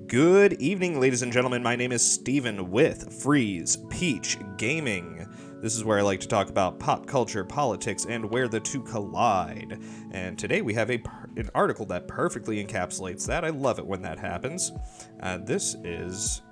Good evening, ladies and gentlemen. My name is Steven with Freeze Peach Gaming. This is where I like to talk about pop culture, politics, and where the two collide. And today we have an article that perfectly encapsulates that. I love it when that happens. This is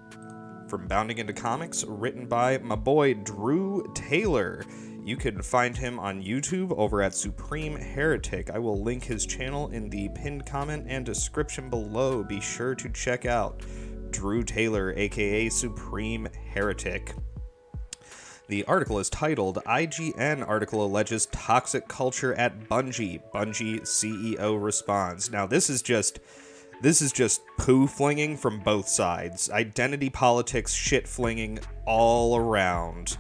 from Bounding Into Comics, written by my boy Drew Taylor. You can find him on YouTube over at Supreme Heretic. I will link his channel in the pinned comment and description below. Be sure to check out Drew Taylor, aka Supreme Heretic. The article is titled, IGN article alleges toxic culture at Bungie. Bungie CEO responds. Now this is just poo flinging from both sides. Identity politics, shit flinging all around.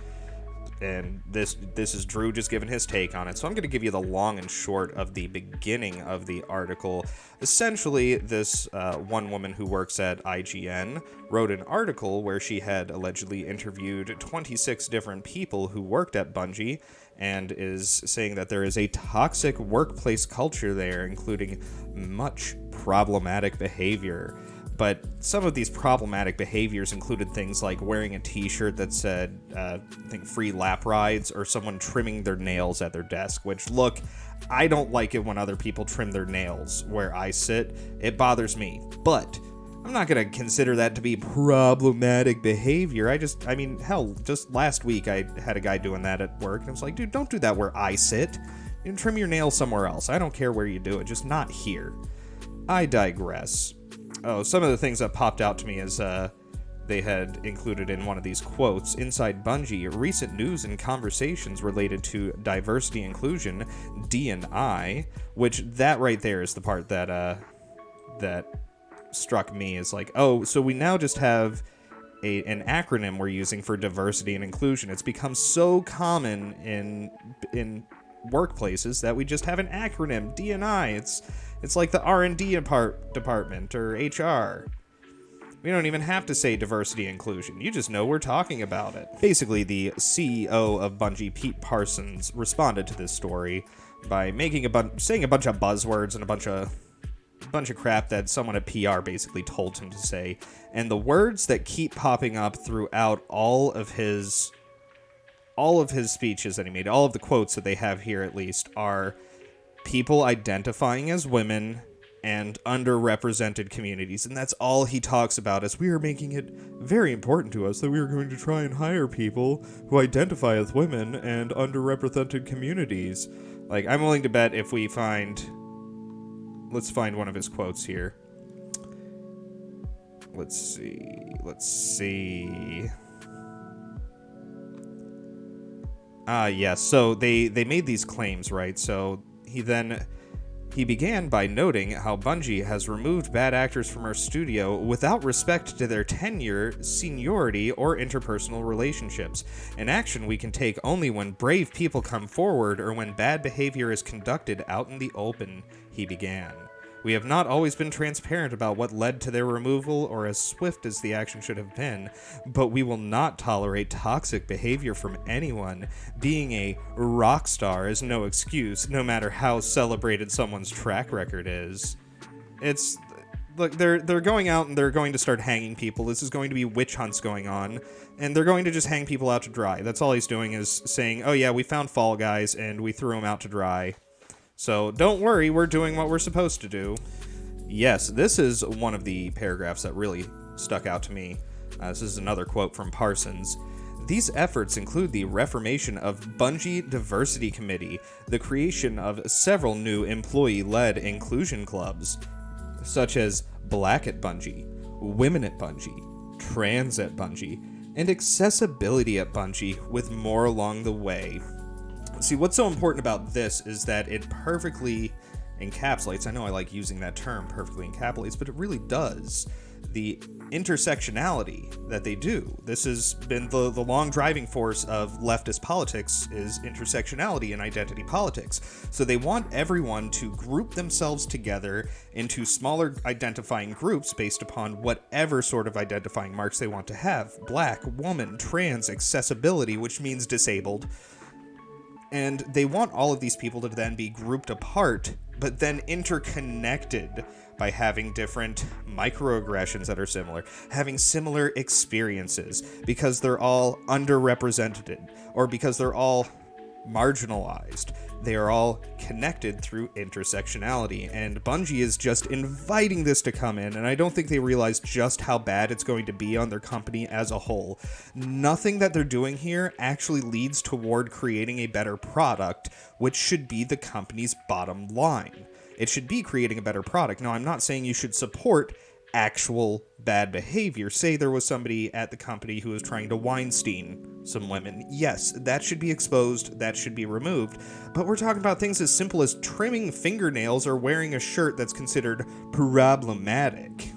And this is Drew just giving his take on it. So I'm going to give you the long and short of the beginning of the article. Essentially, this one woman who works at IGN wrote an article where she had allegedly interviewed 26 different people who worked at Bungie and is saying that there is a toxic workplace culture there, including much problematic behavior. But some of these problematic behaviors included things like wearing a t-shirt that said, I think, free lap rides, or someone trimming their nails at their desk, which, look, I don't like it when other people trim their nails where I sit. It bothers me. But I'm not going to consider that to be problematic behavior. Hell, just last week I had a guy doing that at work, and I was like, dude, don't do that where I sit. You can trim your nails somewhere else. I don't care where you do it, just not here. I digress. Oh, some of the things that popped out to me is they had included in one of these quotes, inside Bungie, recent news and conversations related to diversity inclusion, D&I, which that right there is the part that struck me as like, oh, so we now just have an acronym we're using for diversity and inclusion. It's become so common in workplaces that we just have an acronym, D&I. It's like the R&D department or HR. We don't even have to say diversity inclusion. You just know we're talking about it. Basically, the CEO of Bungie, Pete Parsons, responded to this story by saying a bunch of buzzwords and a bunch of crap that someone at PR basically told him to say. And the words that keep popping up throughout all of his speeches that he made, all of the quotes that they have here at least, are people identifying as women and underrepresented communities. And that's all he talks about, as we are making it very important to us that we are going to try and hire people who identify as women and underrepresented communities. Like, I'm willing to bet if we let's find one of his quotes here. Let's see. Yes, so they made these claims, right? So he began by noting how Bungie has removed bad actors from our studio without respect to their tenure, seniority, or interpersonal relationships. An action we can take only when brave people come forward or when bad behavior is conducted out in the open, he began. We have not always been transparent about what led to their removal or as swift as the action should have been, but we will not tolerate toxic behavior from anyone. Being a rock star is no excuse, no matter how celebrated someone's track record is. Look, they're going out and they're going to start hanging people. This is going to be witch hunts going on, and they're going to just hang people out to dry. That's all he's doing, is saying, oh yeah, we found fall guys and we threw them out to dry. So don't worry, we're doing what we're supposed to do. Yes, this is one of the paragraphs that really stuck out to me. This is another quote from Parsons. These efforts include the reformation of Bungie Diversity Committee, the creation of several new employee-led inclusion clubs, such as Black at Bungie, Women at Bungie, Trans at Bungie, and Accessibility at Bungie, with more along the way. See, what's so important about this is that it perfectly encapsulates, I know I like using that term, perfectly encapsulates, but it really does, the intersectionality that they do. This has been the long driving force of leftist politics, is intersectionality and identity politics. So they want everyone to group themselves together into smaller identifying groups based upon whatever sort of identifying marks they want to have. Black, woman, trans, accessibility, which means disabled. And they want all of these people to then be grouped apart, but then interconnected by having different microaggressions that are similar, having similar experiences, because they're all underrepresented, or because they're all marginalized. They are all connected through intersectionality, and Bungie is just inviting this to come in, and I don't think they realize just how bad it's going to be on their company as a whole. Nothing that they're doing here actually leads toward creating a better product, which should be the company's bottom line. It should be creating a better product. Now, I'm not saying you should support actual bad behavior. Say there was somebody at the company who was trying to Weinstein some women. Yes, that should be exposed, that should be removed. But we're talking about things as simple as trimming fingernails or wearing a shirt that's considered problematic.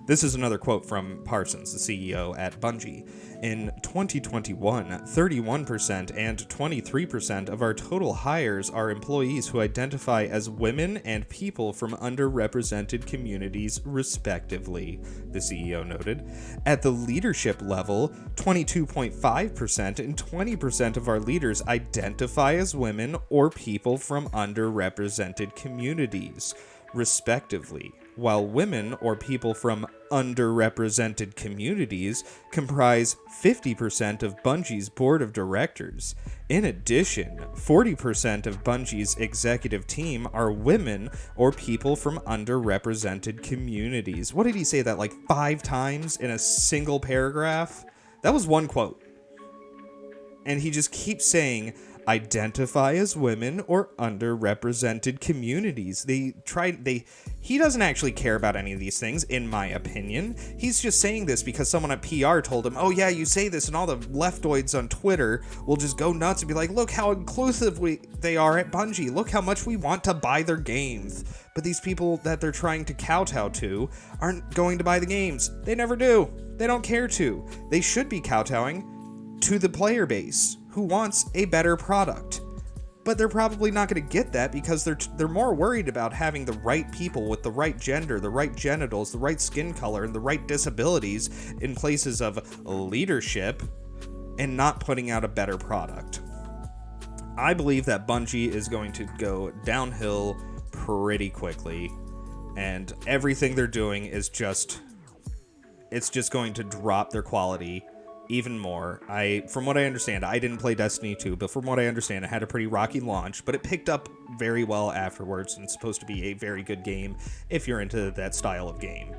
This is another quote from Parsons, the CEO at Bungie. In 2021, 31% and 23% of our total hires are employees who identify as women and people from underrepresented communities, respectively, the CEO noted. At the leadership level, 22.5% and 20% of our leaders identify as women or people from underrepresented communities, respectively, while women or people from underrepresented communities comprise 50% of Bungie's board of directors. In addition, 40% of Bungie's executive team are women or people from underrepresented communities. What did he say that like 5 times in a single paragraph? That was one quote. And he just keeps saying, identify as women or underrepresented communities. He doesn't actually care about any of these things, in my opinion. He's just saying this because someone at PR told him, oh yeah, you say this, and all the leftoids on Twitter will just go nuts and be like, look how inclusive they are at Bungie. Look how much we want to buy their games. But these people that they're trying to kowtow to aren't going to buy the games. They never do. They don't care to. They should be kowtowing to the player base who wants a better product. But they're probably not going to get that because they're more worried about having the right people with the right gender, the right genitals, the right skin color, and the right disabilities in places of leadership, and not putting out a better product. I believe that Bungie is going to go downhill pretty quickly, and everything they're doing is just going to drop their quality even more. From what I understand, I didn't play Destiny 2, but from what I understand, it had a pretty rocky launch, but it picked up very well afterwards, and it's supposed to be a very good game if you're into that style of game.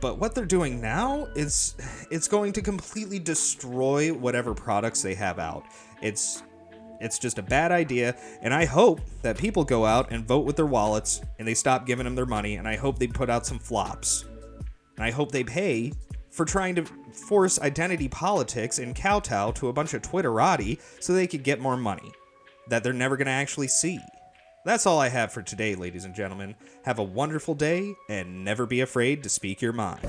But what they're doing now is it's going to completely destroy whatever products they have out. It's just a bad idea, and I hope that people go out and vote with their wallets, and they stop giving them their money, and I hope they put out some flops. And I hope they pay for trying to force identity politics and kowtow to a bunch of Twitterati so they could get more money that they're never going to actually see. That's all I have for today, ladies and gentlemen. Have a wonderful day, and never be afraid to speak your mind.